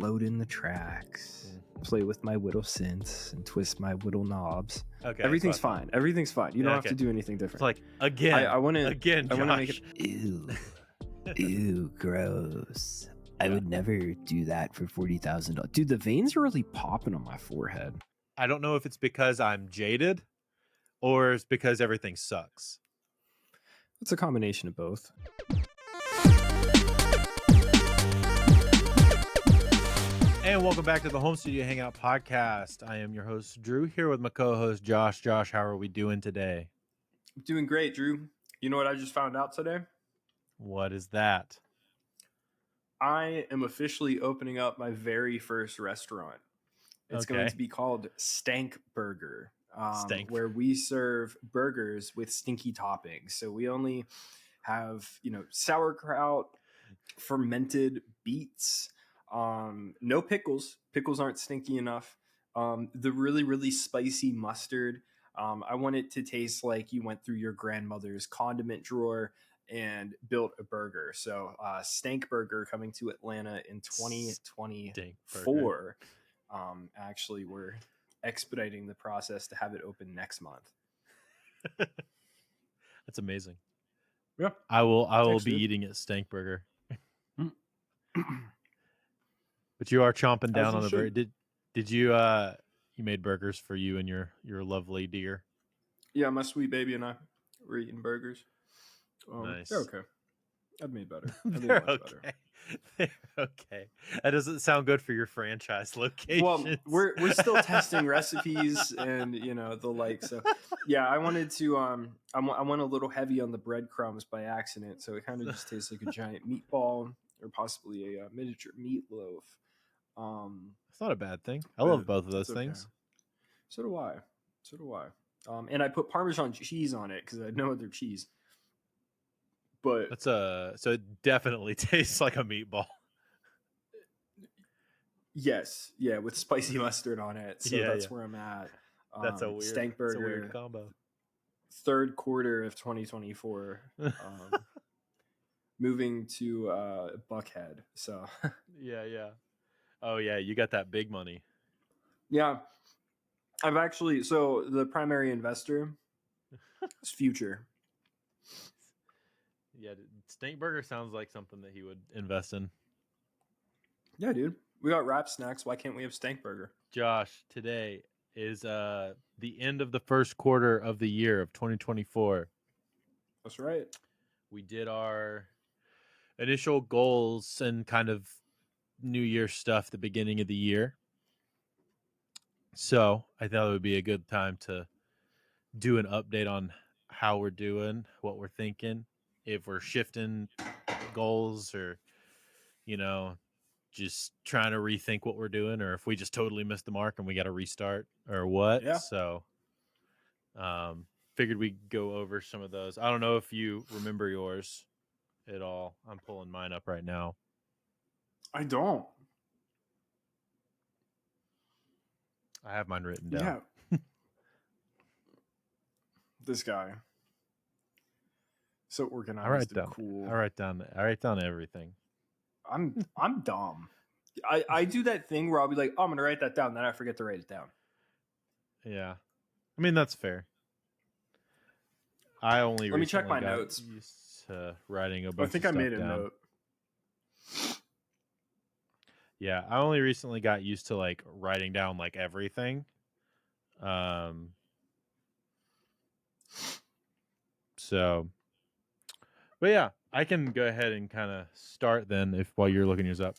load in the tracks, play with my whittle synths, and twist my whittle knobs. Okay, everything's fine. Everything's fine. You don't have to do anything different. It's like again. I want to Josh. make it. Ew, gross. I would never do that for $40,000. Dude, the veins are really popping on my forehead. I don't know if it's because I'm jaded or it's because everything sucks. It's a combination of both. And welcome back to the Home Studio Hangout podcast. I am your host, Drew, here with my co-host, Josh. Josh, how are we doing today? I'm doing great, Drew. You know what I just found out today? What is that? I am officially opening up my very first restaurant. It's going to be called Stank Burger, where we serve burgers with stinky toppings. So we only have, sauerkraut, fermented beets, no pickles. Pickles aren't stinky enough. The really, really spicy mustard. I want it to taste like you went through your grandmother's condiment drawer and built a burger. So Stank Burger coming to Atlanta in 2024. Actually, we're expediting the process to have it open next month. That's amazing. Yeah, I will be eating at Stank Burger. But you are chomping down on the burger. Did you you made burgers for you and your lovely dear? Yeah, my sweet baby and I were eating burgers. Nice. They're okay. I've made better. They're okay. They're okay. That doesn't sound good for your franchise location. Well, we're still testing recipes and the like. So yeah, I wanted to I went a little heavy on the breadcrumbs by accident, so it kind of just tastes like a giant meatball or possibly a miniature meatloaf. It's not a bad thing. I love both of those things. So do I. And I put Parmesan cheese on it because I had no other cheese. But that's so it definitely tastes like a meatball. Yes, yeah, with spicy mustard on it. So that's where I'm at. That's a Stank Burger. That's a weird combo. Third quarter of 2024. Moving to Buckhead. So yeah. Oh yeah, you got that big money. Yeah, I've actually. So the primary investor is Future. Yeah, Stank Burger sounds like something that he would invest in. Yeah, dude. We got wrap snacks. Why can't we have Stank Burger? Josh, today is the end of the first quarter of the year of 2024. That's right. We did our initial goals and kind of New Year stuff at the beginning of the year. So I thought it would be a good time to do an update on how we're doing, what we're thinking, if we're shifting goals or, just trying to rethink what we're doing, or if we just totally missed the mark and we got to restart or what. Yeah. So figured we'd go over some of those. I don't know if you remember yours at all. I'm pulling mine up right now. I don't. I have mine written down. Yeah. This guy. So organized and cool. I write down everything. I'm dumb. I do that thing where I'll be like, oh, I'm gonna write that down, then I forget to write it down. Yeah. I mean, that's fair. I only let me check my notes. Used to writing a bunch. I think of stuff I made a down. note. Yeah, I only recently got used to like writing down like everything. So, but yeah, I can go ahead and kind of start then while you're looking yours up.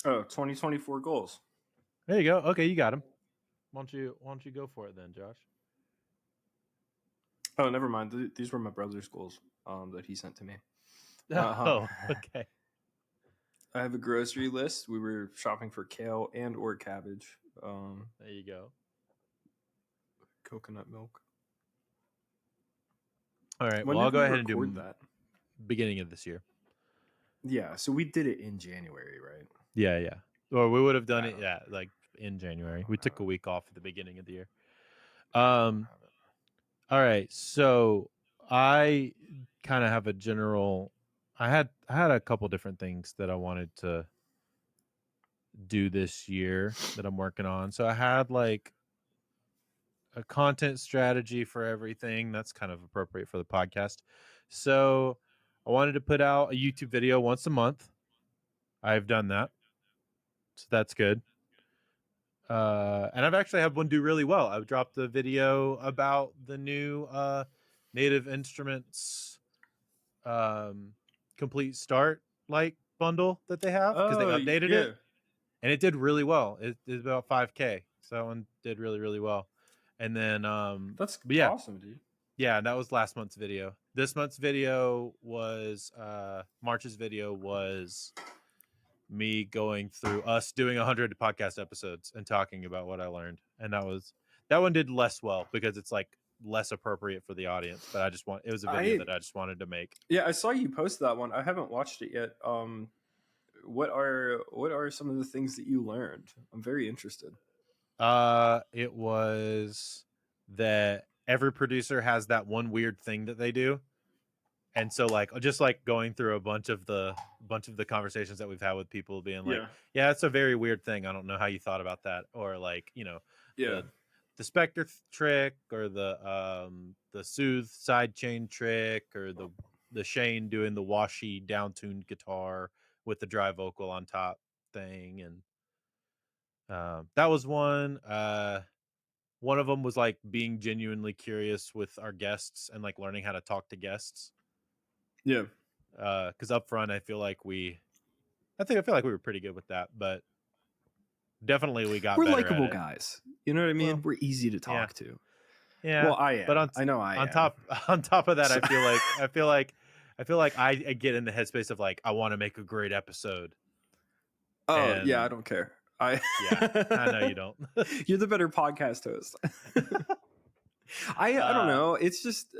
Oh, 2024 goals. There you go. Okay, you got them. Why don't you go for it then, Josh? Oh, never mind. These were my brother's goals that he sent to me. Oh, okay. I have a grocery list. We were shopping for kale and or cabbage. There you go. Coconut milk. All right. Well, I'll go ahead and do that. Beginning of this year. Yeah. So we did it in January, right? Yeah. Or we would have done it, like in January. We took a week off at the beginning of the year. All right. So I kind of have a general. I had a couple different things that I wanted to do this year that I'm working on. So I had like a content strategy for everything. That's kind of appropriate for the podcast. So I wanted to put out a YouTube video once a month. I've done that. So that's good. And I've actually had one do really well. I've dropped a video about the new Native Instruments complete start like bundle that they have because they updated it, and it did really well. It did about 5K, so that one did really, really well. And then that's awesome, dude. Yeah, that was last month's video. This month's video was March's video was me going through us doing 100 podcast episodes and talking about what I learned, and that one did less well because it's like less appropriate for the audience. But it was a video that I just wanted to make. Yeah, I saw you post that one. I haven't watched it yet. What are some of the things that you learned? I'm very interested. It was that every producer has that one weird thing that they do. And so like just like going through a bunch of the conversations that we've had with people being like, yeah, it's a very weird thing. I don't know how you thought about that. Or like, the Spectre trick, or the Soothe sidechain trick, or the Shane doing the washy down-tuned guitar with the dry vocal on top thing. And that was one. One of them was like being genuinely curious with our guests and like learning how to talk to guests. Yeah. Because up front, I feel like we were pretty good with that, but definitely we're likable guys. You know what I mean? Well, we're easy to talk to. Yeah. Well, I am. But I know I am. On top of that, I feel like I get in the headspace of like I want to make a great episode. Oh yeah, I don't care. I know you don't. You're the better podcast host. I don't know. It's just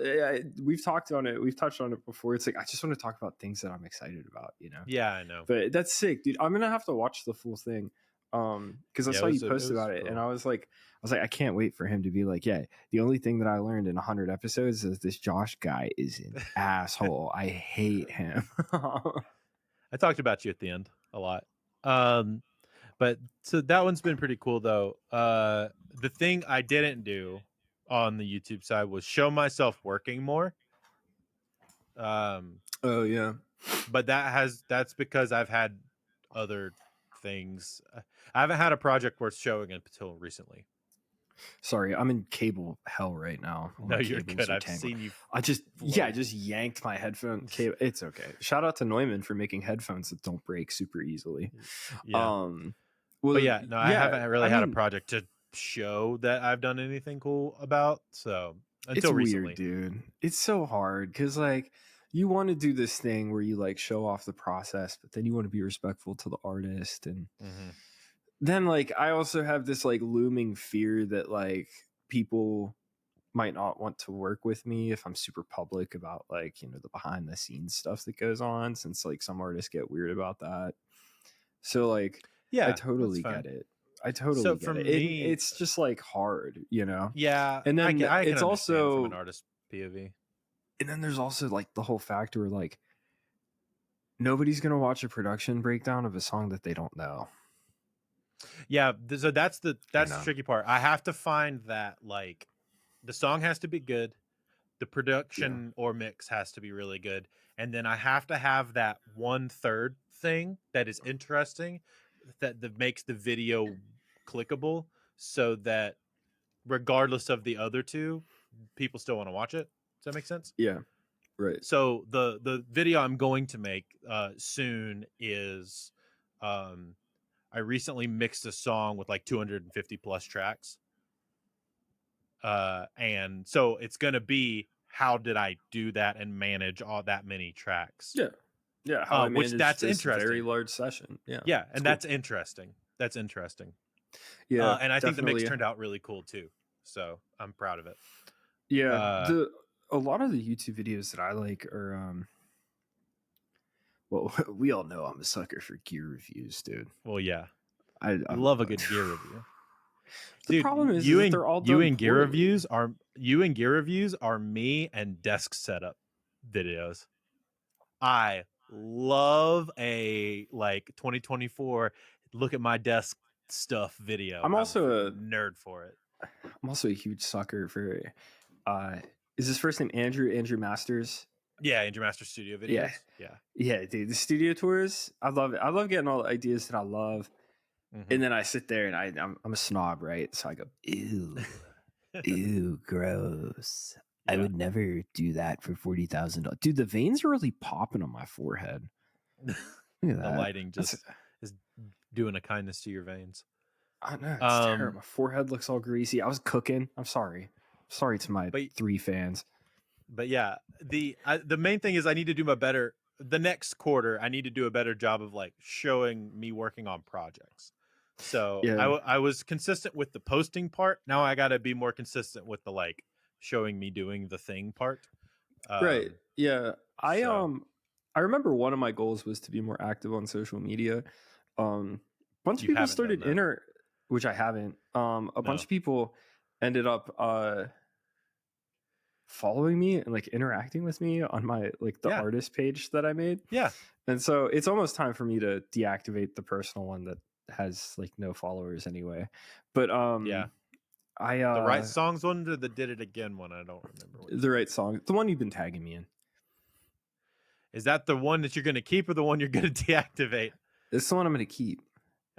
we've talked on it. We've touched on it before. It's like I just want to talk about things that I'm excited about. Yeah, I know. But that's sick, dude. I'm gonna have to watch the full thing because I saw you post about it, and I was like, I can't wait for him to be like, yeah. The only thing that I learned in 100 episodes is this Josh guy is an asshole. I hate him. I talked about you at the end a lot. But so that one's been pretty cool though. The thing I didn't do on the YouTube side was show myself working more. Oh yeah. But that's because I've had other things. I haven't had a project worth showing until recently. Sorry, I'm in cable hell right now. No, you're good. I've seen you. I just yanked my headphone cable. It's okay. Shout out to Neumann for making headphones that don't break super easily. Yeah. Well, yeah, no, I haven't really had a project to show that I've done anything cool about. So until recently, weird, dude. It's so hard because like you want to do this thing where you like show off the process, but then you want to be respectful to the artist, and then like I also have this like looming fear that like people might not want to work with me if I'm super public about like the behind the scenes stuff that goes on, since like some artists get weird about that. So like I totally get it. I totally get it. It's just like hard, Yeah, and then I can it's also from an artist POV. And then there's also like the whole factor like nobody's gonna watch a production breakdown of a song that they don't know. Yeah, so that's the tricky part. I have to find that like the song has to be good, the production or mix has to be really good, and then I have to have that 1/3 thing that is interesting that makes the video clickable, so that regardless of the other two, people still want to watch it. Does that make sense? Yeah. Right. So the video I'm going to make soon is I recently mixed a song with like 250 plus tracks. And so it's going to be how did I do that and manage all that many tracks? Yeah. Yeah, how I managed that's this interesting. Very large session. Yeah. Yeah, and that's interesting. That's interesting. Yeah. And I think the mix turned out really cool too. So I'm proud of it. Yeah. A lot of the YouTube videos that I like are well, we all know I'm a sucker for gear reviews, dude. Well, yeah. I love a good gear review. The problem is that they're all done gear reviews are me and desk setup videos. I love a like 2024 look at my desk stuff video. I'm I'm also a nerd for it. I'm also a huge sucker for is his first name Andrew Masters? Yeah, Andrew Master Studio Yeah. videos. Yeah. Yeah, dude. The studio tours, I love it. I love getting all the ideas that I love. And then I sit there and I'm a snob, right? So I go, ew, ew, gross. I would never do that for $40,000. Dude, the veins are really popping on my forehead. Look at that. The lighting just is doing a kindness to your veins. I know, it's terrible. My forehead looks all greasy. I was cooking. I'm sorry. Sorry to my 3 fans. But yeah, the main thing is I need to do the next quarter. I need to do a better job of like showing me working on projects. So I was consistent with the posting part. Now I got to be more consistent with the like showing me doing the thing part. Right. Yeah. I remember one of my goals was to be more active on social media. Bunch of people started which I haven't. A bunch of people ended up following me and like interacting with me on my like the artist page that I made. Yeah. And so it's almost time for me to deactivate the personal one that has like no followers anyway. But the Right Songs one or the Did It Again one? I don't remember. The Right Song. The one you've been tagging me in. Is that the one that you're going to keep or the one you're going to deactivate? It's the one I'm going to keep.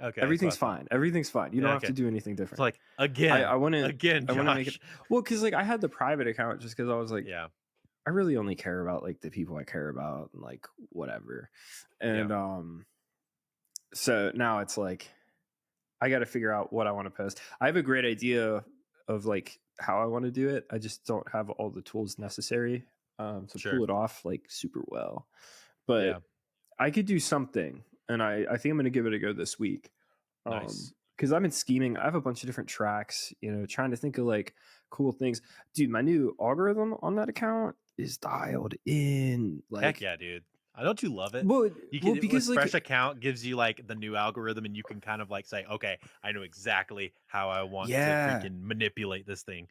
Okay. Everything's fine. Everything's fine. You don't have to do anything different. It's like, again, I want to make it. Well, because like I had the private account just because I was like, I really only care about like the people I care about and like whatever. And so now it's like I got to figure out what I want to post. I have a great idea of like how I want to do it. I just don't have all the tools necessary to pull it off like super well. But I could do something, and I think I'm going to give it a go this week. Nice. Because I've been scheming. I have a bunch of different tracks, you know, trying to think of like cool things. Dude, my new algorithm on that account is dialed in. Like, heck yeah, dude. Don't you love it? Well, because like, fresh account gives you like the new algorithm, and you can kind of like say, okay, I know exactly how I want to freaking manipulate this thing.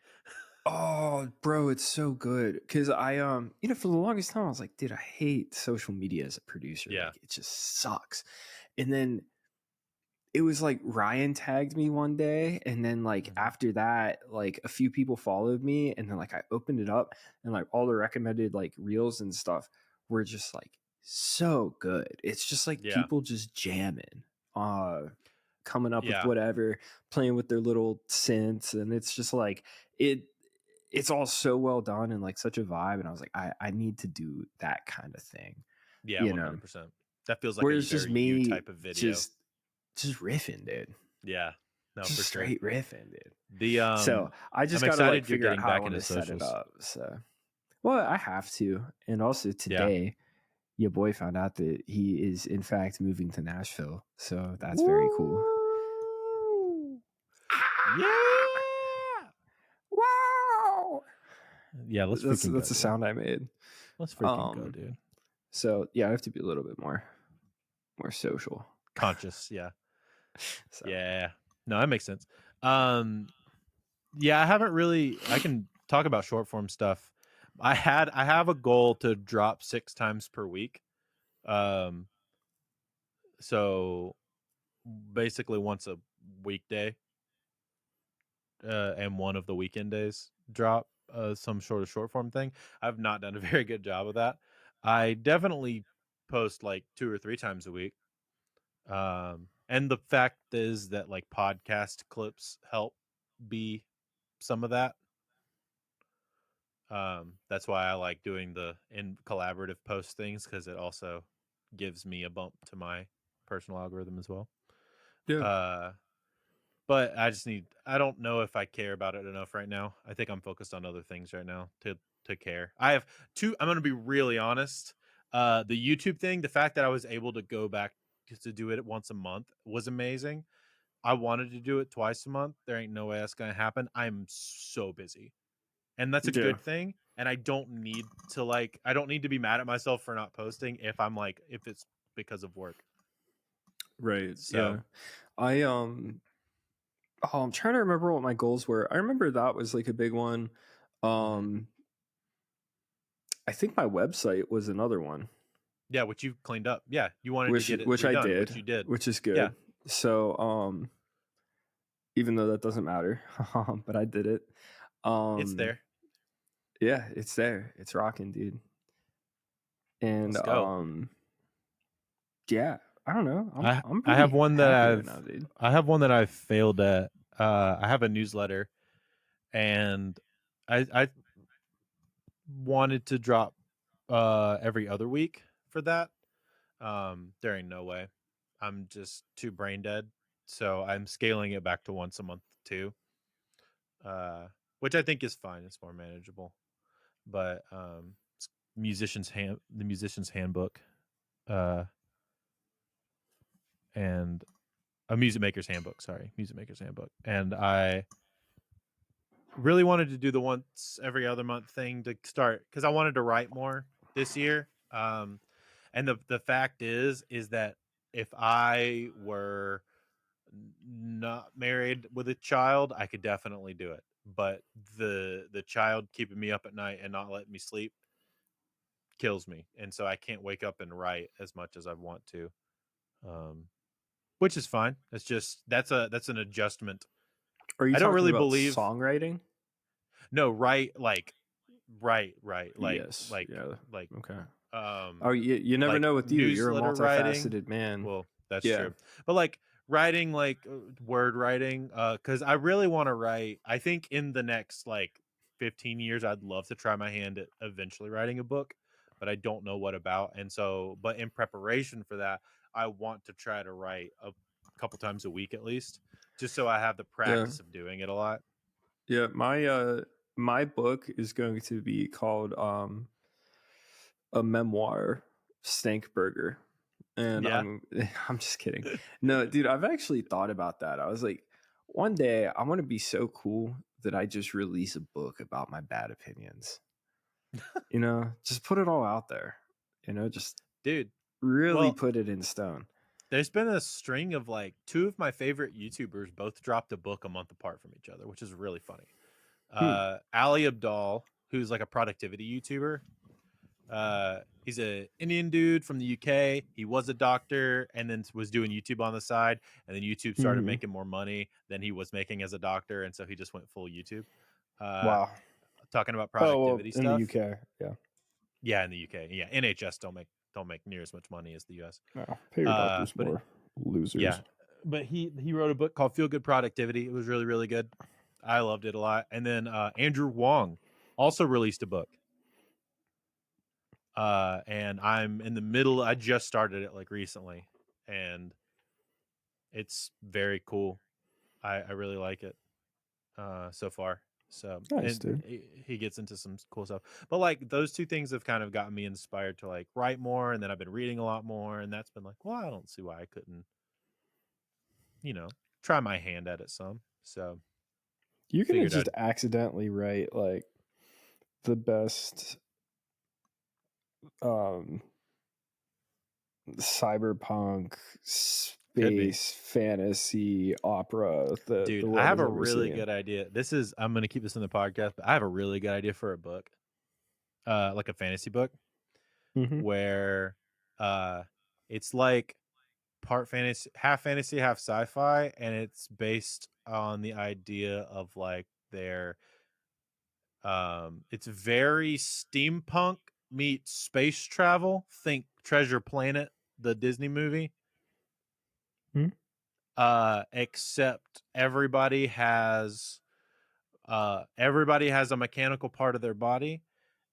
Oh, bro, it's so good. Because I you know, for the longest time I was like, dude, I hate social media as a producer. Yeah. Like, it just sucks. And then it was like Ryan tagged me one day, and then like after that, like a few people followed me, and then like I opened it up, and like all the recommended like reels and stuff were just like so good. It's just like people just jamming, coming up with whatever, playing with their little synths, and it's just like it's all so well done and like such a vibe. And I was like, I need to do that kind of thing. Yeah, 100%. That feels like a very you type of video. Just riffing, dude. Yeah, no, just for straight sure. riffing, dude. So I just got to like figure out how I want to set it up. So, well, I have to. And also today, your boy found out that he is in fact moving to Nashville. So that's very cool. Yeah. Wow. Yeah, that's the sound I made. Let's freaking go, dude. So yeah, I have to be a little bit more social, conscious. Yeah. So. Yeah. No, that makes sense. Yeah, I haven't really. I can talk about short form stuff. I have a goal to drop 6 times per week. So basically once a weekday, and one of the weekend days drop some sort of short form thing. I've not done a very good job of that. I definitely post like 2 or 3 times a week. And the fact is that like podcast clips help be some of that. That's why I like doing the in collaborative post things, because it also gives me a bump to my personal algorithm as well. Yeah. But I don't know if I care about it enough right now. I think I'm focused on other things right now to care. I have 2, I'm going to be really honest. The YouTube thing, the fact that I was able to go back to do it once a month was amazing. I wanted to do it twice a month. There ain't no way that's going to happen. I'm so busy. And that's a good thing. And I don't need to be mad at myself for not posting if it's because of work. Right. So I'm trying to remember what my goals were. I remember that was like a big one. I think my website was another one. Yeah, which you cleaned up. Yeah, you wanted to get it which redone, I did, which you did, which is good. Yeah. So even though that doesn't matter, but I did it. It's there. Yeah, it's there. It's rocking, dude. And Let's go. yeah, I don't know. I'm I have pretty one that happy right now, dude. I have one that I've failed at. I have a newsletter, and I wanted to drop every other week for that. There ain't no way. I'm just too brain dead. So I'm scaling it back to once a month too. Which I think is fine. It's more manageable. But it's the musician's handbook, and a music maker's handbook. Sorry, music maker's handbook. And I really wanted to do the once every other month thing to start because I wanted to write more this year. And the fact is that if I were not married with a child, I could definitely do it. But the child keeping me up at night and not letting me sleep kills me, and so I can't wake up and write as much as I want to. Um, which is fine. It's just that's an adjustment. Are you I don't talking really about believe songwriting? no right Yes. Yeah. like Okay. um Oh, you never like know with you. You're a newsletter writing. multifaceted man. Well, that's Yeah. true. But like writing word writing cuz I really want to write. I think in the next like 15 years I'd love to try my hand at eventually writing a book, but I don't know what about. And so but in preparation for that, I want to try to write a couple times a week at least, just so I have the Yeah. practice of doing it a lot. Yeah. My book is going to be called a memoir, Stank Burger. And Yeah. I'm just kidding. No, dude, I've actually thought about that. I was like, one day I want to be so cool that I just release a book about my bad opinions. Just put it all out there. Just Dude, really well, put it in stone. there's been a string of like two of my favorite YouTubers both dropped a book a month apart from each other, which is really funny. Hmm. Ali Abdal, who's like a productivity YouTuber. He's a Indian dude from the UK. He was a doctor and then was doing YouTube on the side. And then YouTube started Mm-hmm. making more money than he was making as a doctor. And so he just went full YouTube. Uh, Wow. talking about Oh, well, productivity in the stuff. UK, yeah. Yeah, in the UK. Yeah, NHS don't make near as much money as the US. No, pay your doctors But more, losers. yeah, but he wrote a book called Feel Good Productivity. It was really really good. I loved it a lot. And then Andrew Wong also released a book. And I'm in the middle. I just started it like recently, and it's very cool. I really like it so far. So Nice, and dude. he gets into some cool stuff. But like those two things have kind of gotten me inspired to like write more, and then I've been reading a lot more, and that's been like, well, I don't see why I couldn't, try my hand at it some. So You're gonna figured just I'd accidentally write like the best um cyberpunk could be. space fantasy opera that Dude, the I world have has a ever really seen. good idea. I'm gonna keep this in the podcast, but I have a really good idea for a book. Like a fantasy book Mm-hmm. where uh it's like part fantasy, half sci-fi, and it's based on the idea of like their it's very steampunk meets space travel. Think Treasure Planet, the Disney movie. Hmm. Except everybody has a mechanical part of their body,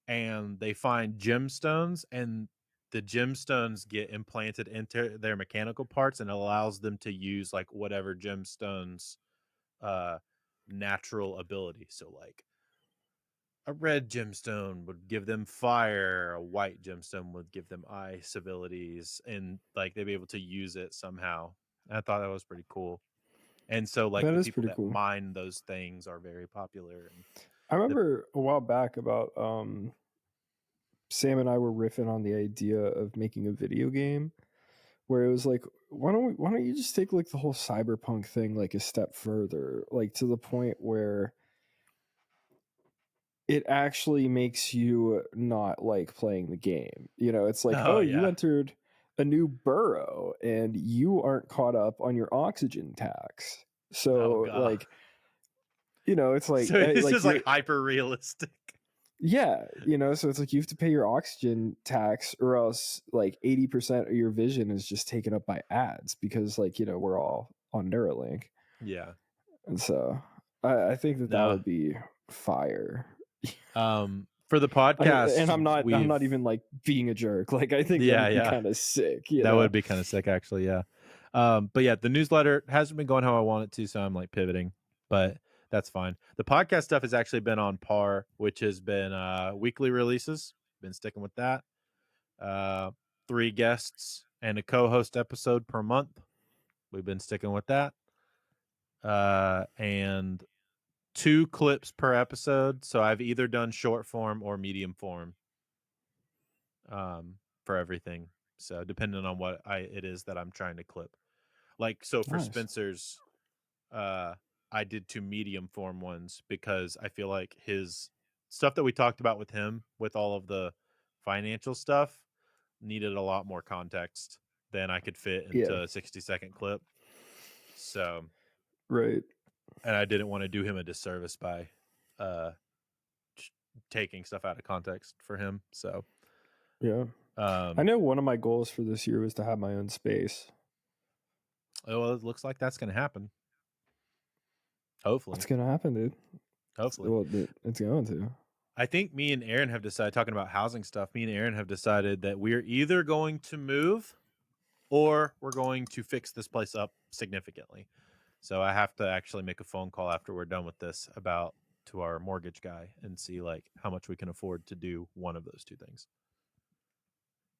and they find gemstones, and the gemstones get implanted into their mechanical parts and allows them to use like whatever gemstones uh natural ability. So like a red gemstone would give them fire, a white gemstone would give them ice abilities, and like they'd be able to use it somehow. I thought that was pretty cool. And so like That the is people pretty that cool. mine those things are very popular, and I the remember a while back about Sam and I were riffing on the idea of making a video game where it was like, why don't you just take like the whole cyberpunk thing like a step further, like to the point where it actually makes you not like playing the game. It's like, oh oh, you yeah. entered a new borough and you aren't caught up on your oxygen tax. So like, you know, it's like, so it's like just like hyper realistic. Yeah, you know, so it's like you have to pay your oxygen tax or else like 80% of your vision is just taken up by ads because like, you know, we're all on Neuralink. Yeah. And so I think that would be fire. For the podcast, I'm not even like being a jerk. Like I think that would be kind of sick. That would be kind of sick actually. Yeah. But yeah, the newsletter hasn't been going how I want it to, so I'm like pivoting, but that's fine. The podcast stuff has actually been on par, which has been weekly releases. Been sticking with that. 3 guests and a co-host episode per month. We've been sticking with that. And 2 clips per episode. So I've either done short form or medium form for everything. So depending on what it is that I'm trying to clip. Like, so for Spencer's, I did 2 medium form ones because I feel like his stuff that we talked about with him, with all of the financial stuff, needed a lot more context than I could fit into a 60-second clip. So, right. And I didn't want to do him a disservice by taking stuff out of context for him. So, yeah. I know one of my goals for this year was to have my own space. Oh, well, it looks like that's going to happen. Hopefully. It's going to happen, dude. Hopefully. Well, it's going to. I think me and Aaron have decided, talking about housing stuff, me and Aaron have decided that we're either going to move or we're going to fix this place up significantly. So I have to actually make a phone call after we're done with this to our mortgage guy and see like how much we can afford to do one of those 2 things.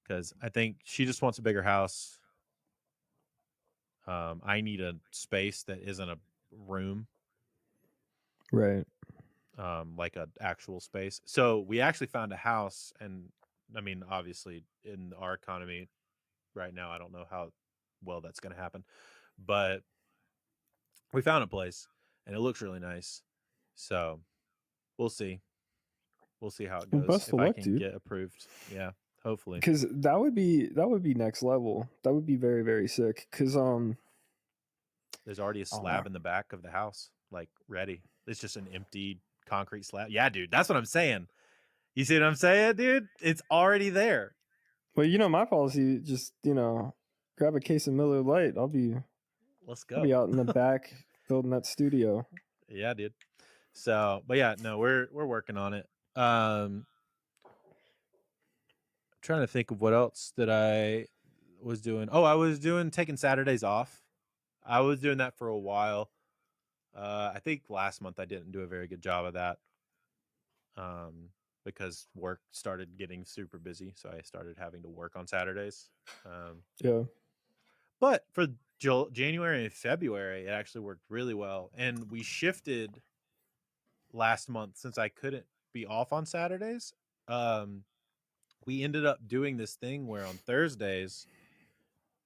Because I think she just wants a bigger house. I need a space that isn't a room. Right. Like an actual space. So we actually found a house, and I mean, obviously in our economy right now, I don't know how well that's going to happen, but we found a place and it looks really nice. So we'll see. We'll see how it goes. Best if of I luck, can dude. get approved. Yeah, hopefully. Because that would be next level. That would be very, very sick. Because there's already a slab in the back of the house, like ready. It's just an empty concrete slab. Yeah, dude, that's what I'm saying. You see what I'm saying, dude? It's already there. Well, you know, my policy, just, you know, grab a case of Miller Lite. Let's go. I'll be out in the back building that studio. Yeah, dude. So, but yeah, no, we're working on it. I'm trying to think of what else that I was doing. Oh, I was taking Saturdays off. I was doing that for a while. I think last month I didn't do a very good job of that. Because work started getting super busy, so I started having to work on Saturdays. Yeah. But for January and February, it actually worked really well. And we shifted last month since I couldn't be off on Saturdays. We ended up doing this thing where on Thursdays,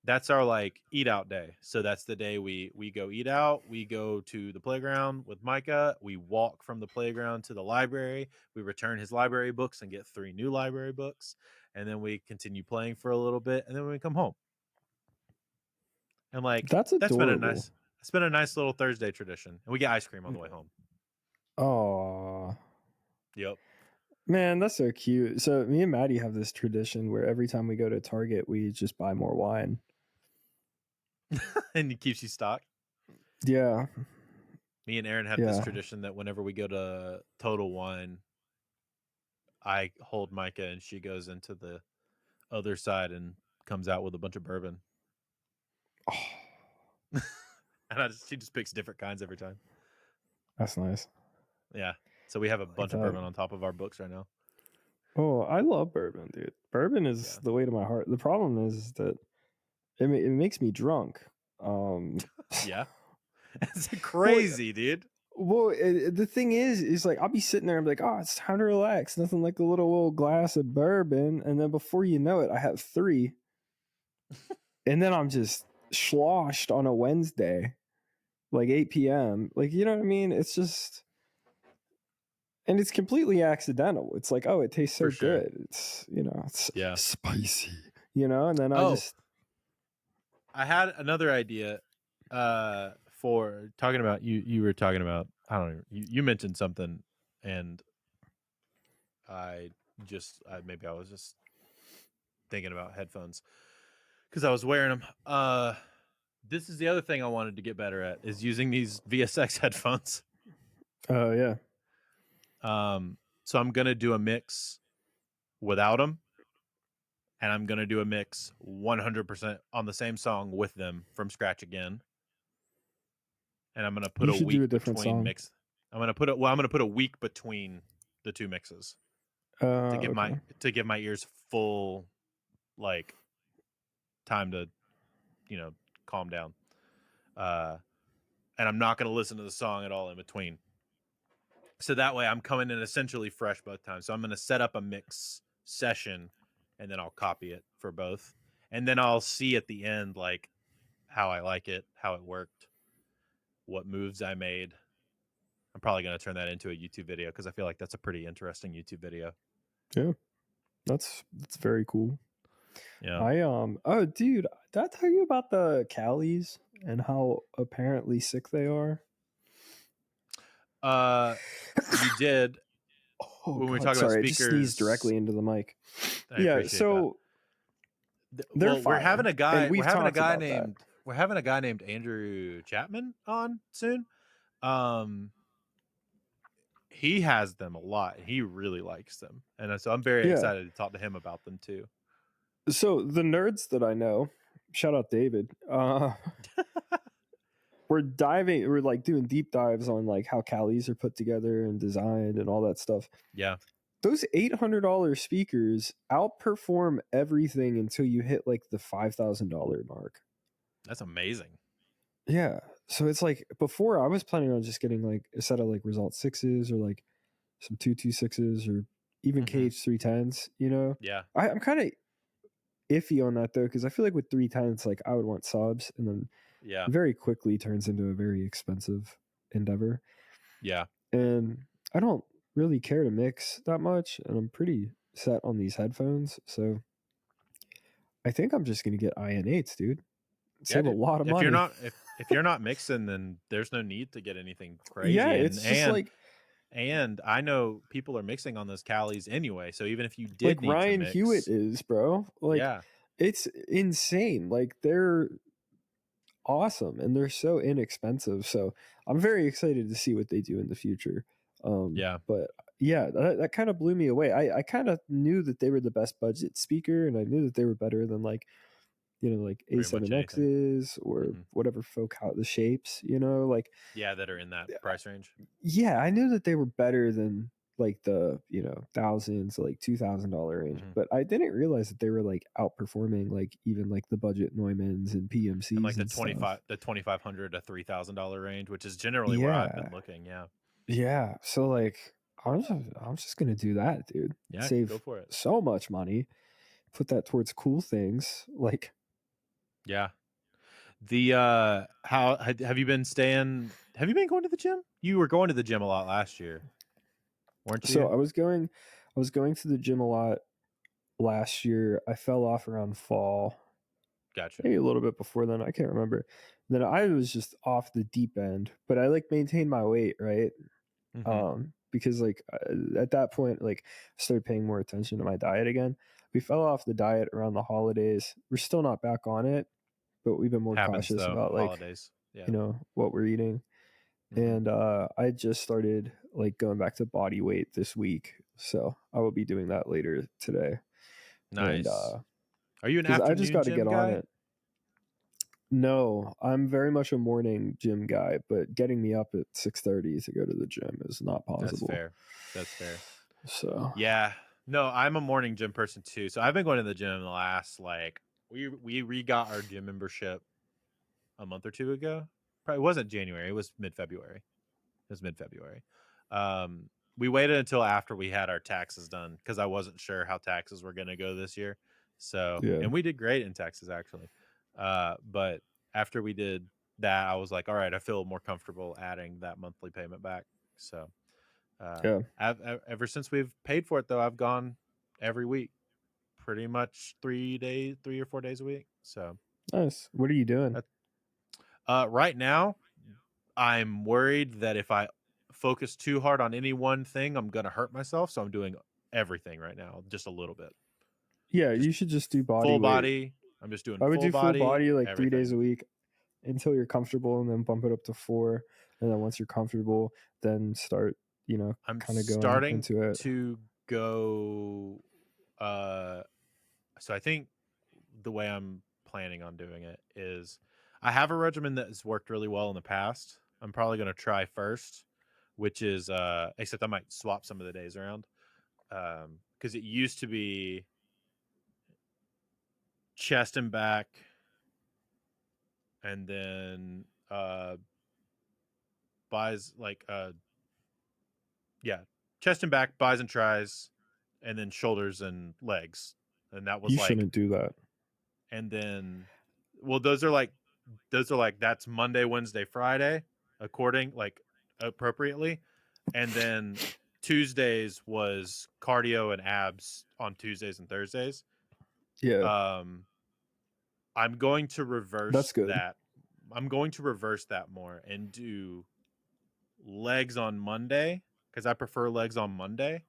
that's our like eat out day. So that's the day we go eat out. We go to the playground with Micah. We walk from the playground to the library. We return his library books and get 3 new library books. And then we continue playing for a little bit. And then we come home. And like, that's adorable. It's been a nice little Thursday tradition. And we get ice cream on the way home. Oh. Yep. Man, that's so cute. So me and Maddie have this tradition where every time we go to Target, we just buy more wine. And it keeps you stocked. Yeah. Me and Aaron have this tradition that whenever we go to Total Wine, I hold Micah and she goes into the other side and comes out with a bunch of bourbon. Oh. And she just picks different kinds every time. That's nice. Yeah. So we have a bunch of bourbon on top of our books right now. Oh, I love bourbon, dude. Bourbon is the way to my heart. The problem is that it makes me drunk. Yeah. It's crazy, dude. Well, the thing is like I'll be sitting there and be like, oh, it's time to relax. Nothing like a little glass of bourbon. And then before you know it, I have 3. And then I'm just sloshed on a Wednesday, like 8 p.m. Like, you know what I mean? It's just... And it's completely accidental. It's like, oh, it tastes so good. It's, you know, it's spicy, you know? And then I just I had another idea for talking about you were talking about, I don't know, you mentioned something, and maybe I was just thinking about headphones because I was wearing them. This is the other thing I wanted to get better at, is using these VSX headphones. Oh yeah. So I'm gonna do a mix without them, and I'm gonna do a mix 100% on the same song with them from scratch again. And I'm gonna put You a should do a week different between song. mix. I'm gonna put a week between the two mixes to give Okay. my ears full, like, time to, calm down. And I'm not gonna listen to the song at all in between. So that way I'm coming in essentially fresh both times. So I'm gonna set up a mix session, and then I'll copy it for both. And then I'll see at the end, like, how I like it, how it worked, what moves I made. I'm probably going to turn that into a YouTube video because I feel like that's a pretty interesting YouTube video. Yeah. That's very cool. Yeah. Oh dude, did I tell you about the Callies and how apparently sick they are? You did Oh when we god, talk about sorry, I just sneezed speakers. directly into the mic. I Yeah, appreciate that. so they're Well, fire. And we've talked about that. we're having a guy named Andrew Chapman on soon. Um, he has them a lot. He really likes them, and so I'm very Yeah. excited to talk to him about them too. So the nerds that I know, shout out David, we're like doing deep dives on like how Callies are put together and designed and all that stuff. Yeah, Those $800 speakers outperform everything until you hit like the $5,000 mark. that's amazing. Yeah. So it's like before I was planning on just getting like a set of like Result 6s or like some 226s or even KH310s, you know? Yeah, I'm kind of iffy on that though, because I feel like with 310s, like I would want subs and then yeah, very quickly turns into a very expensive endeavor. yeah. And I don't really care to mix that much, and I'm pretty set on these headphones. So I think I'm just gonna get IN8s, dude. Yeah, Save a dude. lot of money. If you're not mixing, then there's no need to get anything Yeah, crazy. it's just And I know people are mixing on those Callies anyway. So even if you like did need to Ryan Hewitt mix, is, bro. Like yeah, it's insane. Like they're awesome and they're so inexpensive. So I'm very excited to see what they do in the future. yeah, But yeah, that kind of blew me away. I kind of knew that they were the best budget speaker, and I knew that they were better than like like pretty much anything. A7Xs or whatever folk out the shapes, like Yeah, that are in that price range. yeah, I knew that they were better than like the thousands, like $2,000 range, but I didn't realize that they were like outperforming like even like the budget Neumans and And PMCs like and stuff. the $2,500 to $3,000 range, which is generally where I've Yeah, been looking. Yeah, yeah. So like, I'm just gonna do that, dude. yeah, go Save for it. so much money, put that towards cool things. Like, Yeah. The how have you been staying? Have you been going to the gym? You were going to the gym a lot last year, weren't so you? I was going to the gym a lot last year. I fell off around fall, Gotcha. maybe a little bit before then. I can't remember. Then I was just off the deep end, but I like maintained my weight, right? Mm-hmm. Because like at that point, like I started paying more attention to my diet again. We fell off the diet around the holidays. We're still not back on it, but we've been more Happens cautious though, about like holidays. Yeah. what we're eating. Mm-hmm. And I just started like going back to body weight this week, so I will be doing that later today. And Nice. Are you an because I just afternoon got to gym get on guy? it. No, I'm very much a morning gym guy, but getting me up at 6:30 to go to the gym is not That's possible. fair. That's fair. So Yeah. No, I'm a morning gym person too. So I've been going to the gym the last, like, we re-got our gym membership a month or two ago. Probably wasn't January. It was mid-February. It was mid-February. We waited until after we had our taxes done because I wasn't sure how taxes were going to go this year. So, yeah, and we did great in taxes actually. But after we did that, I was like, all right, I feel more comfortable adding that monthly payment back. So, yeah. ever since we've paid for it though, I've gone every week, pretty much 3 or 4 days a week. So Nice. What are you doing? Right now, I'm worried that if I focus too hard on any one thing, I'm gonna hurt myself. So I'm doing everything right now, just a little bit. Yeah, Just you should just do body full weight. body. I'm just doing I would full do full body, body like 3 days everything. a week until you're comfortable, and then bump it up to 4. And then once you're comfortable, then start, I'm kind of going starting into it. to go. So I think the way I'm planning on doing it is I have a regimen that has worked really well in the past. I'm probably going to try first, which is except I might swap some of the days around. Because it used to be chest and back, and then buys like chest and back, buys and tries, and then shoulders and legs, and that was You like, shouldn't do that. and then, well, those are like that's Monday, Wednesday, Friday, according like appropriately, and then Tuesdays was cardio and abs on Tuesdays and Thursdays. Yeah, I'm going to reverse that's good. that. I'm going to reverse that more and do legs on Monday because I prefer legs on Monday,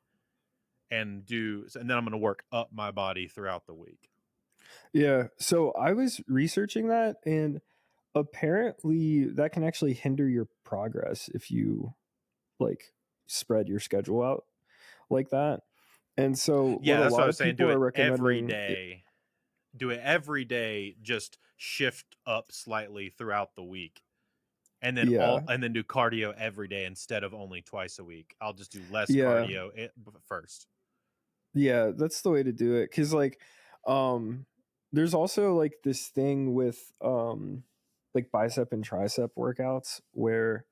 and then I'm going to work up my body throughout the week. Yeah, so I was researching that, and apparently that can actually hinder your progress if you like spread your schedule out like that. And so what Yeah, a that's what I lot was of saying. people Do are it every recommending, day. Do it every day. Just shift up slightly throughout the week, and then yeah, do cardio every day instead of only twice a week. I'll just do less yeah, cardio first. yeah, that's the way to do it. Cause like, there's also like this thing with, like bicep and tricep workouts where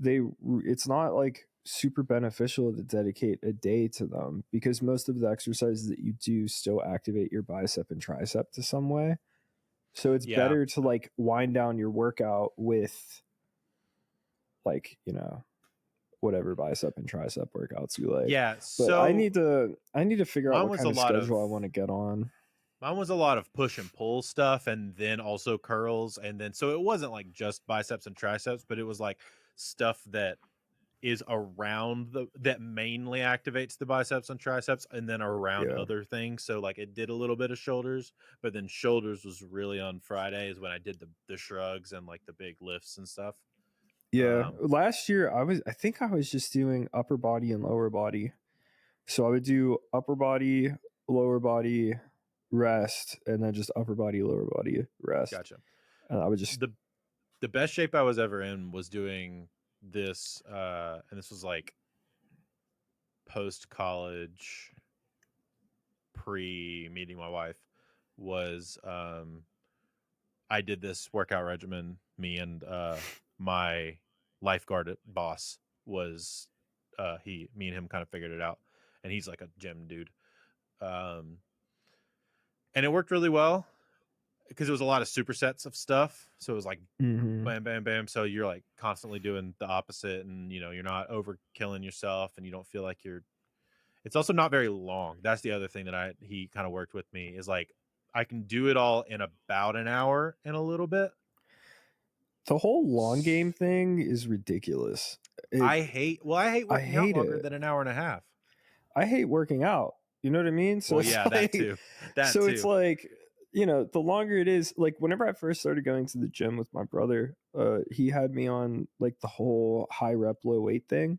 it's not like super beneficial to dedicate a day to them, because most of the exercises that you do still activate your bicep and tricep to some way. So it's Yeah, better to like wind down your workout with like, whatever bicep and tricep workouts you like. yeah. But I So need to figure out mine what was kind a of lot of schedule I want to get on. mine was a lot of push and pull stuff, and then also curls, and then so it wasn't like just biceps and triceps, but it was like stuff that is around that mainly activates the biceps and triceps, and then around Yeah. other things. So like it did a little bit of shoulders, but then shoulders was really on Fridays when I did the shrugs and like the big lifts and stuff. Yeah. Um, Last year I think I was just doing upper body and lower body. So I would do upper body, lower body, rest, and then just upper body, lower body, rest. Gotcha. And I would just The best shape I was ever in was doing this, and this was like post college, pre meeting my wife. Was I did this workout regimen. Me and my lifeguard boss was me and him kind of figured it out, and he's like a gym dude, um, and it worked really well because it was a lot of supersets of stuff. So it was like mm-hmm. bam, bam, bam. So you're like constantly doing the opposite, and you're not over killing yourself, and you don't feel like you're. It's also not very long. That's the other thing that he kind of worked with me is like I can do it all in about an hour and a little bit. The whole long game thing is ridiculous. I hate I working out hate longer it. than an hour and a half. I hate working out. You know what I mean? So Well, it's yeah, that like too. That so it's too. like, the longer it is, like whenever I first started going to the gym with my brother, he had me on like the whole high rep low weight thing.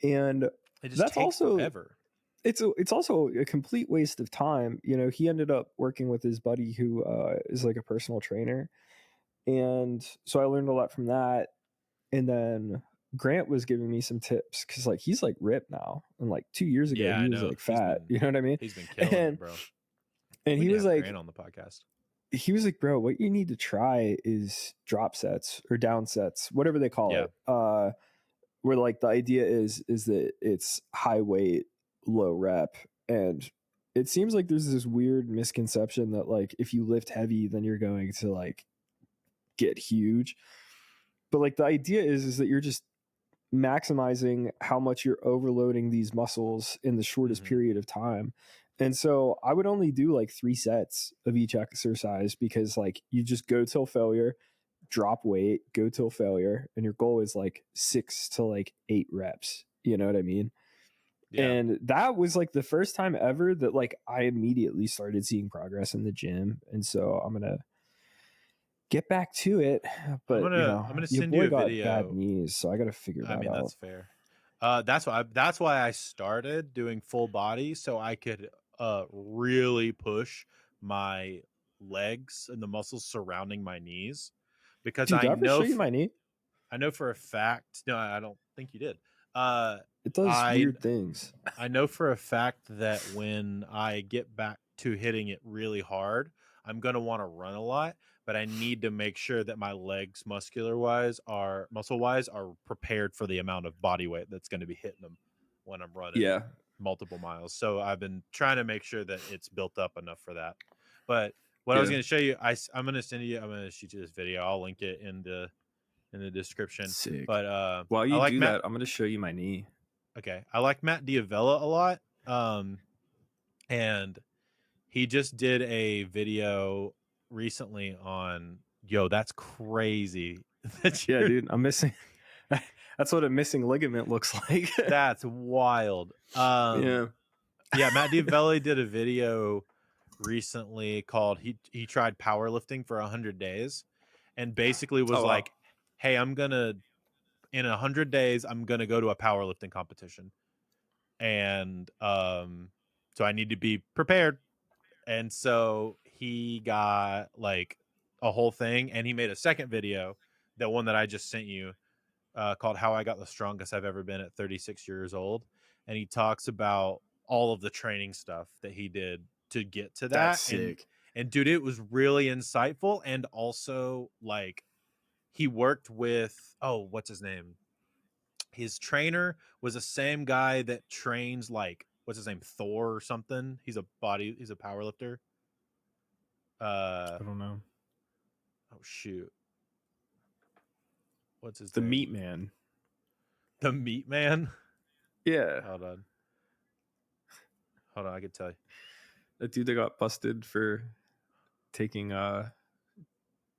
And It just that's takes also forever. it's also a complete waste of time. He ended up working with his buddy who is like a personal trainer. And so I learned a lot from that. And then Grant was giving me some tips because like he's like ripped now, and like 2 years ago Yeah, he I was know. like fat. You know what I mean? He's been killing And it, bro. and We he need to was have like Grant on the podcast. bro, what you need to try is drop sets or down sets, whatever they call Yeah. it. Where like the idea is that it's high weight, low rep, and it seems like there's this weird misconception that like if you lift heavy, then you're going to like get huge. But like the idea is that you're just maximizing how much you're overloading these muscles in the shortest Mm-hmm. period of time. And so I would only do like 3 sets of each exercise because like you just go till failure, drop weight, go till failure, and your goal is like 6 to like 8 reps. You know what I mean? Yeah. And that was like the first time ever that like I immediately started seeing progress in the gym. And so I'm gonna get back to it. But I'm gonna your send boy you a got bad video. knees, so I gotta figure I that mean, out. that's fair. That's why I started doing full body, so I could really push my legs and the muscles surrounding my knees, because Dude, did I ever show you my knee? I know for a fact. No, I don't think you did. It does I weird things. I know for a fact that when I get back to hitting it really hard, I'm going to want to run a lot, but I need to make sure that my legs muscle wise are prepared for the amount of body weight that's going to be hitting them when I'm running Yeah. multiple miles. So I've been trying to make sure that it's built up enough for that. But what I was Yeah. going to show you, I'm going to shoot you this video. I'll link it in the description. Sick. But While I you like do Matt. that, I'm gonna show you my knee. Okay, I like Matt Diavella a lot. And he just did a video recently on, yo, that's crazy. Yeah, dude, I'm missing. That's what a missing ligament looks like. That's wild. Yeah. Yeah, Matt Diavella did a video recently called he tried powerlifting for 100 days, and basically was Oh, wow. like, hey, in 100 days I'm gonna go to a powerlifting competition, and so I need to be prepared. And so he got like a whole thing, and he made a second video, the one that I just sent you, called "How I Got the Strongest I've Ever Been at 36 Years Old," and he talks about all of the training stuff that he did to get to That's that. sick. And dude, it was really insightful, and also like he worked with, oh, what's his name? His trainer was the same guy that trains, like, what's his name, Thor or something. He's a power lifter. I don't know. Oh shoot, what's his The name? Meat Man. The Meat Man. Yeah. Hold on, I can tell you. That dude that got busted for taking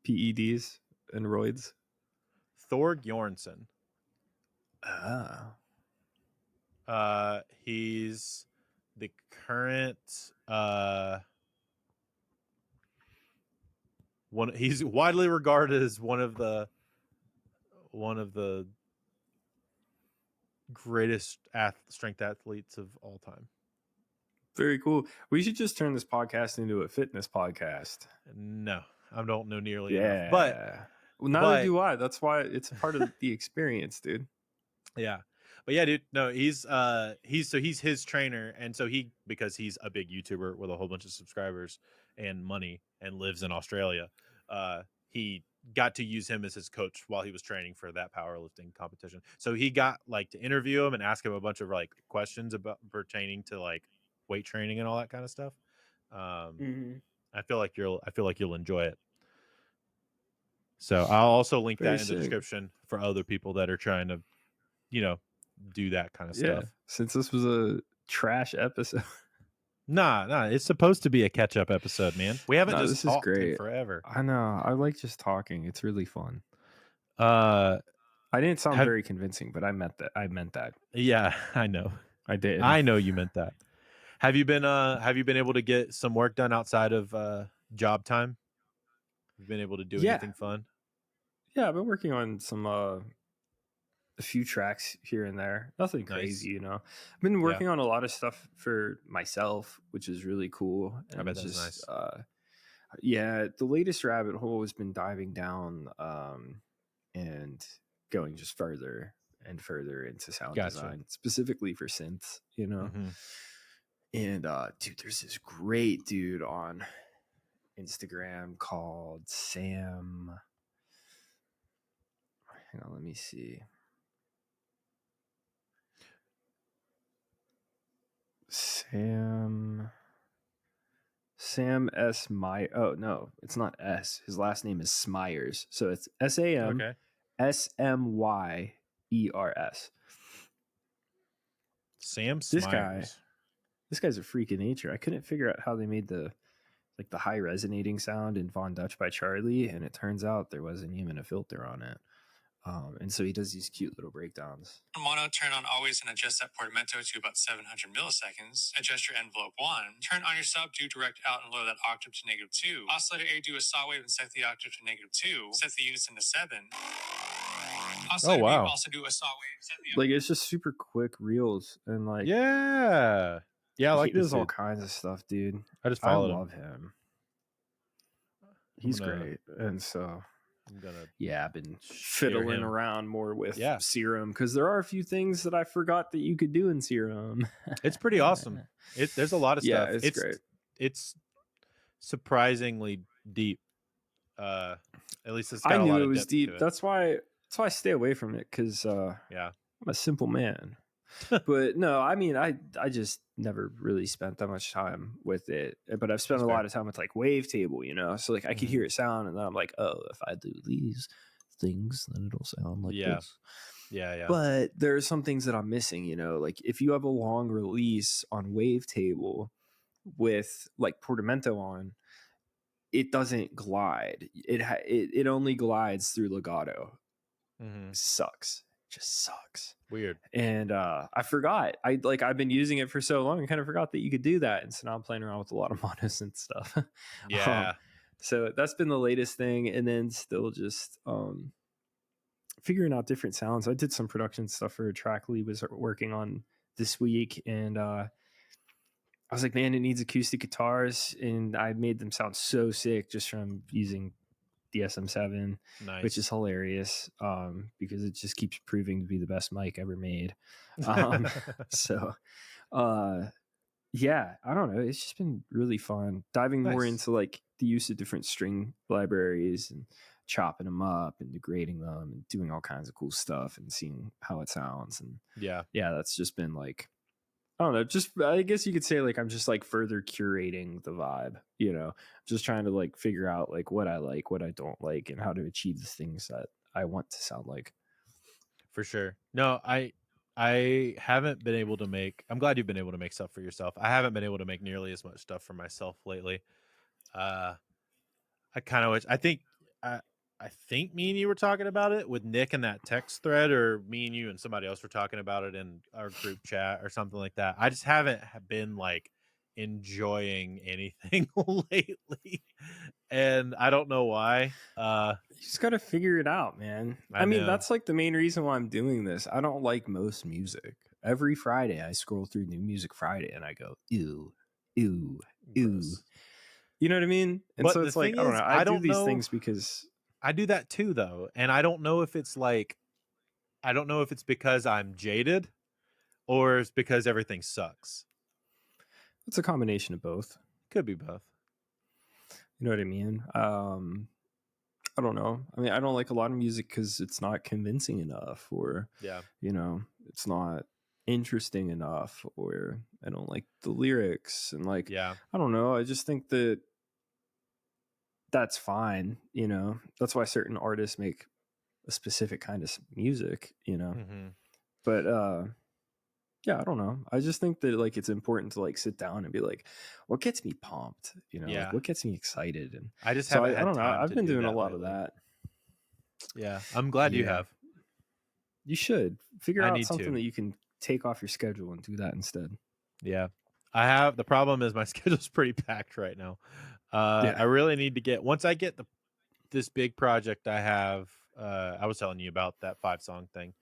PEDs and roids. Thor Bjornsson. Ah. He's the current one. He's widely regarded as one of the greatest strength athletes of all time. Very cool. We should just turn this podcast into a fitness podcast. No, I don't know nearly enough. But well, neither do I. That's why it's part of the experience, dude. Yeah. But yeah, dude, no, he's his trainer, and so because he's a big YouTuber with a whole bunch of subscribers and money and lives in Australia, he got to use him as his coach while he was training for that powerlifting competition. So he got like to interview him and ask him a bunch of like questions about pertaining to like weight training and all that kind of stuff. I feel like you'll enjoy it. So I'll also link that in the description for other people that are trying to, do that kind of stuff. Since this was a trash episode. Nah, it's supposed to be a catch-up episode, man. We haven't just talked in forever. I know. I like just talking. It's really fun. I didn't sound very convincing, but I meant that. Yeah, I know. I did. I know you meant that. Have you been able to get some work done outside of job time? You've been able to do anything fun? Yeah, I've been working on some a few tracks here and there. Nothing crazy, I've been working on a lot of stuff for myself, which is really cool. And I bet that's nice. The latest rabbit hole has been diving down and going just further and further into sound design, specifically for synths, And dude, there's this great dude on Instagram called Sam. Hang on, let me see. Sam S. My. Oh no, it's not S. His last name is Smyers, so it's SAM SMYERS. Sam Smyers. This guy, this guy's a freak of nature. I couldn't figure out how they made the high resonating sound in Von Dutch by Charlie, and it turns out there wasn't even a filter on it. And so he does these cute little breakdowns. Mono, turn on always and adjust that portamento to about 700 milliseconds. Adjust your envelope 1. Turn on your sub, do direct out and lower that octave to -2. Oscillator A, do a saw wave and set the octave to -2. Set the unison to 7. Oscillator B, also do a saw wave. Set the like, it's just super quick reels and like yeah, I like he does all kinds of stuff, dude. I just followed him. Love him. He's great, and so I've been fiddling around more with Serum because there are a few things that I forgot that you could do in Serum. It's pretty awesome. There's a lot of stuff. It's great. It's surprisingly deep. At least it's got I knew a lot it of was depth deep. to it. That's why I stay away from it because I'm a simple man. But no, I mean, I just never really spent that much time with it. But I've spent a lot of time with like Wavetable, you know. So like I could hear it sound, and then I'm like, oh, if I do these things, then it'll sound like this. Yeah. But there are some things that I'm missing, you know. Like if you have a long release on Wavetable with like Portamento on, it doesn't glide. It only glides through legato. Sucks. Just sucks. Weird. And I forgot. I've been using it for so long, I kind of forgot that you could do that. And so now I'm playing around with a lot of monosynth stuff. Yeah. So that's been the latest thing. And then still just figuring out different sounds. I did some production stuff for a track Lee was working on this week, and I was like, man, it needs acoustic guitars, and I made them sound so sick just from using the SM7, which is hilarious because it just keeps proving to be the best mic ever made. So yeah, I don't know, it's just been really fun diving more into like the use of different string libraries and chopping them up and degrading them and doing all kinds of cool stuff and seeing how it sounds. And that's just been like, I don't know, just I guess you could say like I'm just like further curating the vibe, you know, just trying to like figure out like what I like, what I don't like, and how to achieve the things that I want to sound like. For sure. No, I haven't been able to make, I'm glad you've been able to make stuff for yourself. I haven't been able to make nearly as much stuff for myself lately. I kind of wish, I think me and you were talking about it with Nick in that text thread, or me and you and somebody else were talking about it in our group chat or something like that. I just haven't been like enjoying anything lately, and I don't know why. You just got to figure it out, man. I mean, that's like the main reason why I'm doing this. I don't like most music. Every Friday I scroll through New Music Friday and I go, ew. Gross. You know what I mean? And but so it's like, I don't know. I do these things because I do that too, though. And I don't know if it's like, I don't know if it's because I'm jaded or it's because everything sucks. It's a combination of both. Could be both. You know what I mean? I don't know. I mean, I don't like a lot of music because it's not convincing enough, or, you know, it's not interesting enough, or I don't like the lyrics. And like, I don't know. I just think that that's fine, you know. That's why certain artists make a specific kind of music, you know. But I don't know. I just think that like it's important to like sit down and be like, what gets me pumped, you know, like, what gets me excited. And I just haven't had I don't know. time I've been doing a lot lately. of that. Yeah, I'm glad you have. You should figure out something that you can take off your schedule and do that instead. Yeah, I have. The problem is my schedule's pretty packed right now. I really need to get, once I get this big project I have, I was telling you about that 5-song thing.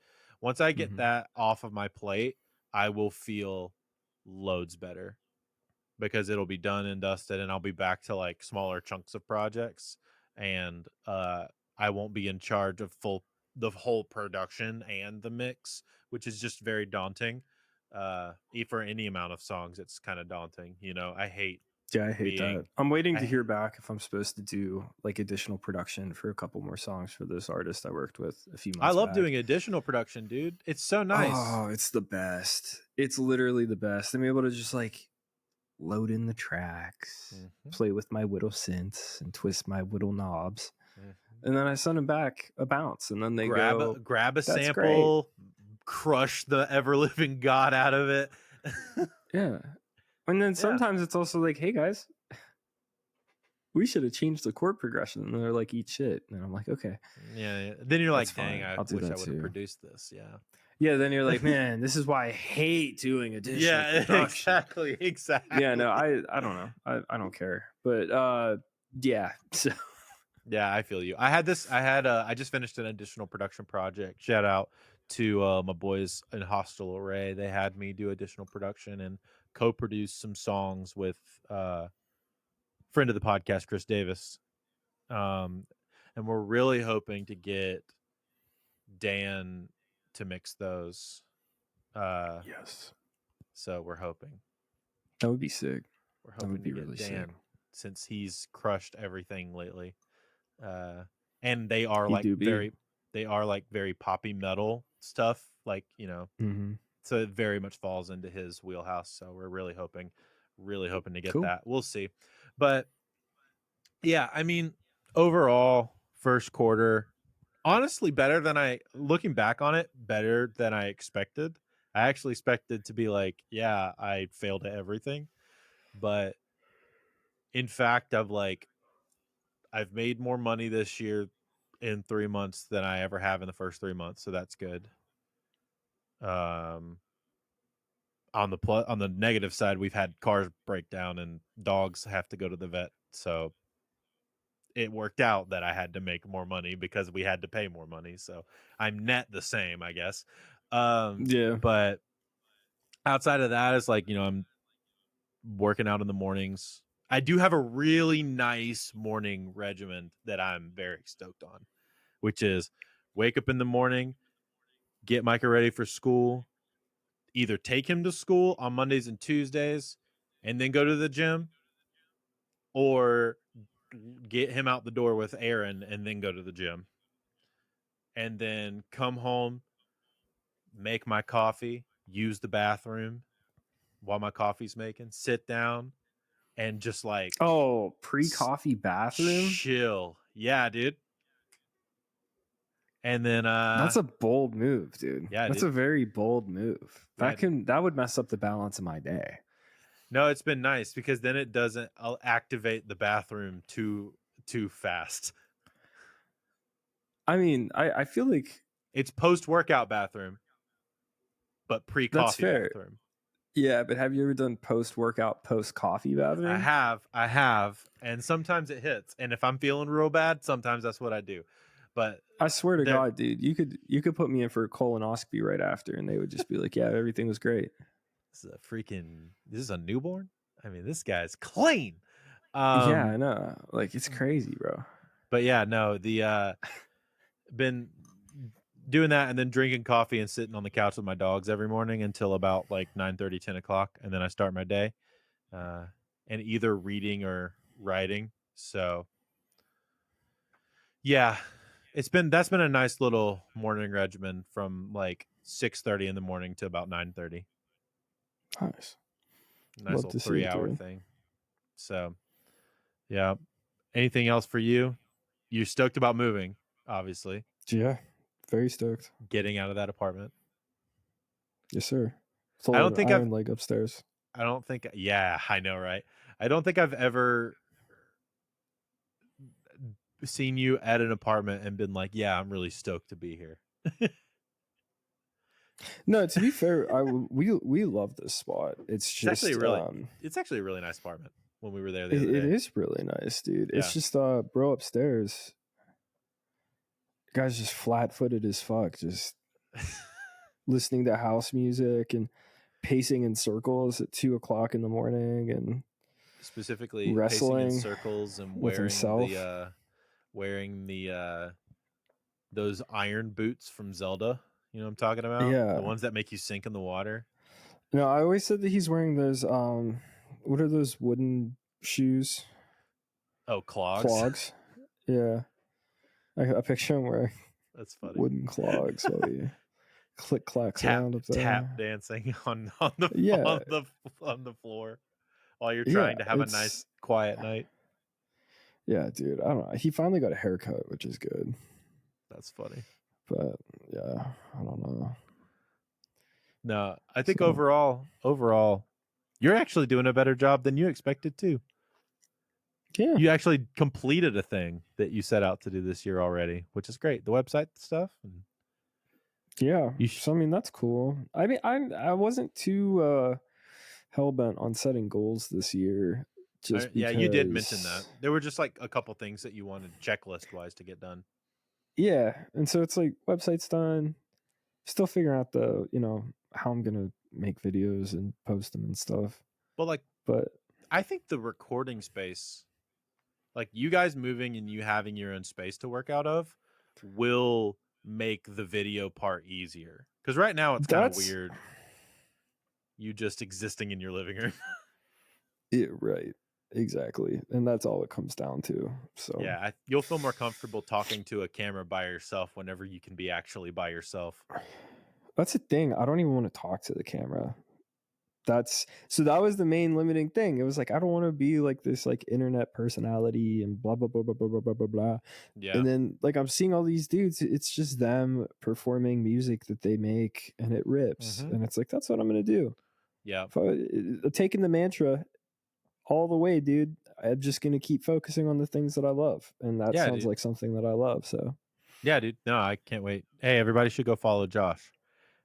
Once I get that off of my plate, I will feel loads better because it'll be done and dusted, and I'll be back to like smaller chunks of projects, and I won't be in charge of the whole production and the mix, which is just very daunting. For any amount of songs, it's kind of daunting, you know. I hate that. I'm waiting to hear back if I'm supposed to do like additional production for a couple more songs for this artist I worked with a few months I love back. doing additional production, dude. It's so nice. Oh, it's the best. It's literally the best. I'm able to just like load in the tracks, play with my whittle synths and twist my whittle knobs. And then I send them back a bounce, and then they grab a sample, crush the ever living god out of it. Yeah. And then sometimes it's also like, hey guys, we should have changed the chord progression. And they're like, eat shit. And I'm like, okay. Yeah. Then you're like, dang, fine. I wish I would have produced this. Yeah. Yeah, then you're like, man, this is why I hate doing additional production. Exactly. Yeah, no, I don't know. I don't care. But yeah. So yeah, I feel you. I just finished an additional production project. Shout out to my boys in Hostile Array. They had me do additional production and co-produce some songs with friend of the podcast, Chris Davis. And we're really hoping to get Dan to mix those. Yes. So we're hoping. That would be sick. We're hoping that would be really Dan, sick. Since he's crushed everything lately. And they are very poppy metal stuff, like, you know. Mm-hmm. So it very much falls into his wheelhouse. So we're really hoping to get that. We'll see. But yeah, I mean, overall, first quarter, honestly, looking back on it, better than I expected. I actually expected to be like, yeah, I failed at everything. But in fact, I've made more money this year in 3 months than I ever have in the first 3 months. So that's good. On the negative side, we've had cars break down and dogs have to go to the vet. So it worked out that I had to make more money because we had to pay more money. So I'm net the same, I guess. Yeah. But outside of that, it's like, you know, I'm working out in the mornings. I do have a really nice morning regimen that I'm very stoked on, which is wake up in the morning, get Micah ready for school, either take him to school on Mondays and Tuesdays and then go to the gym, or get him out the door with Aaron and then go to the gym. And then come home, make my coffee, use the bathroom while my coffee's making, sit down and just like, oh, pre-coffee bathroom, chill. Yeah, dude. And then that's a bold move, dude. Yeah, that's a very bold move. That would mess up the balance of my day. No, it's been nice because then it doesn't activate the bathroom too fast. I mean, I feel like it's post-workout bathroom, but pre-coffee bathroom. Yeah, but have you ever done post-workout, post-coffee bathroom? I have, and sometimes it hits. And if I'm feeling real bad, sometimes that's what I do. But I swear to God, dude, you could put me in for a colonoscopy right after, and they would just be like, "Yeah, everything was great." This is a newborn. I mean, this guy's clean. Yeah, I know. Like, it's crazy, bro. But yeah, no, been doing that and then drinking coffee and sitting on the couch with my dogs every morning until about like 9:30, 10 o'clock, and then I start my day, and either reading or writing. So yeah, that's been a nice little morning regimen from like 6:30 in the morning to about 9:30. Nice little 3-hour thing. So yeah. Anything else for you? You're stoked about moving, obviously. Yeah, very stoked. Getting out of that apartment. Yes, sir. I don't think I've like upstairs. Yeah, I know, right? I don't think I've ever seen you at an apartment and been like, yeah, I'm really stoked to be here. No, to be fair, we love this spot. It's actually a really nice apartment when we were there the other day. It is really nice, dude. Yeah. It's just bro upstairs. The guy's just flat-footed as fuck, just listening to house music and pacing in circles at 2:00 in the morning, and specifically wrestling pacing in circles and wearing the those iron boots from Zelda. You know what I'm talking about? Yeah, the ones that make you sink in the water. No, I always said that he's wearing those. What are those wooden shoes? Oh, clogs. Clogs. Yeah, I picture him wearing. That's funny. Wooden clogs while he click clacks around up there. Tap dancing on the floor while you're trying to have a nice quiet night. Yeah, dude. I don't know. He finally got a haircut, which is good. That's funny. But yeah, I don't know. No, I think overall, You're actually doing a better job than you expected too. Yeah. You actually completed a thing that you set out to do this year already, which is great. The website stuff. Yeah. So, I mean, that's cool. I mean, I wasn't too hell-bent on setting goals this year. Just because... Yeah, you did mention that. There were just like a couple things that you wanted checklist-wise to get done. Yeah. And so it's like website's done. Still figuring out how I'm going to make videos and post them and stuff. But I think the recording space, like you guys moving and you having your own space to work out of, will make the video part easier. Because right now it's kind of weird. You just existing in your living room. Yeah, right. Exactly. And that's all it comes down to. So yeah, you'll feel more comfortable talking to a camera by yourself whenever you can be actually by yourself. That's the thing. I don't even want to talk to the camera. That was the main limiting thing. It was like, I don't want to be like this like internet personality and blah, blah, blah, blah, blah, blah, blah, blah. Yeah. And then like I'm seeing all these dudes, it's just them performing music that they make and it rips. And it's like, that's what I'm going to do. Yeah. Taking the mantra all the way, dude. I'm just going to keep focusing on the things that I love. And that sounds like something that I love. So yeah, dude. No, I can't wait. Hey, everybody should go follow Josh.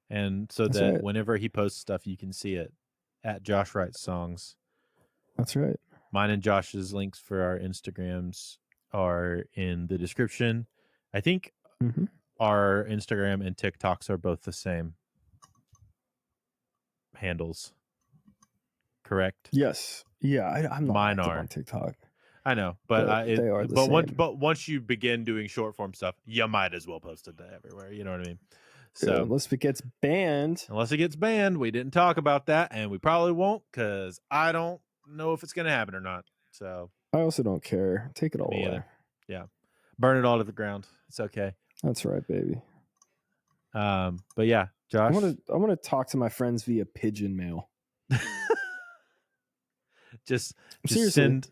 And so that's that whenever he posts stuff, you can see it at Josh Writes Songs. That's right. Mine and Josh's links for our Instagrams are in the description. I think our Instagram and TikToks are both the same handles. Correct? Yes. Yeah, I'm not Mine active are on TikTok. I know, but they are the same. Once you begin doing short form stuff, you might as well post it everywhere. You know what I mean? So unless it gets banned, we didn't talk about that, and we probably won't because I don't know if it's going to happen or not. So I also don't care. Take it all away. Either. Yeah, burn it all to the ground. It's okay. That's right, baby. But yeah, Josh, I want to talk to my friends via pigeon mail. just send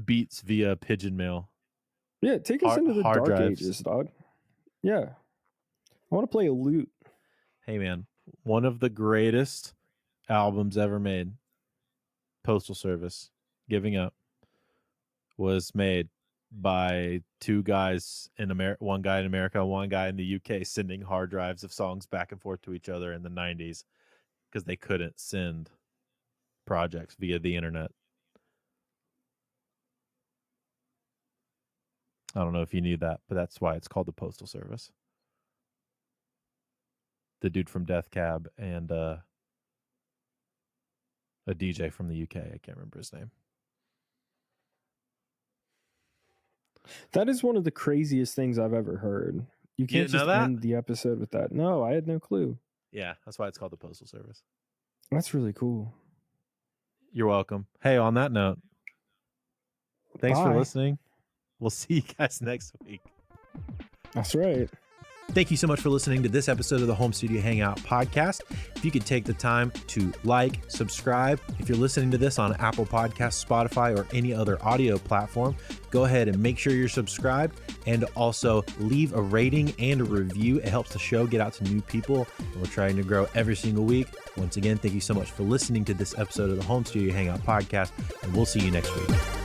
beats via pigeon mail. Yeah, take us into the dark ages, dog. Yeah. I want to play a lute. Hey, man. One of the greatest albums ever made, Postal Service, Giving Up, was made by two guys in America, one guy in America, one guy in the UK, sending hard drives of songs back and forth to each other in the 90s because they couldn't send projects via the internet. I don't know if you knew that, but that's why it's called the Postal Service. The dude from Death Cab and a DJ from the UK. I can't remember his name. That is one of the craziest things I've ever heard. You can't just end the episode with that. No, I had no clue. Yeah, that's why it's called the Postal Service. That's really cool. You're welcome. Hey, on that note, thanks for listening. We'll see you guys next week. That's right. Thank you so much for listening to this episode of the Home Studio Hangout podcast. If you could take the time to like, subscribe. If you're listening to this on Apple Podcasts, Spotify, or any other audio platform, go ahead and make sure you're subscribed and also leave a rating and a review. It helps the show get out to new people, and we're trying to grow every single week. Once again, thank you so much for listening to this episode of the Home Studio Hangout podcast, and we'll see you next week.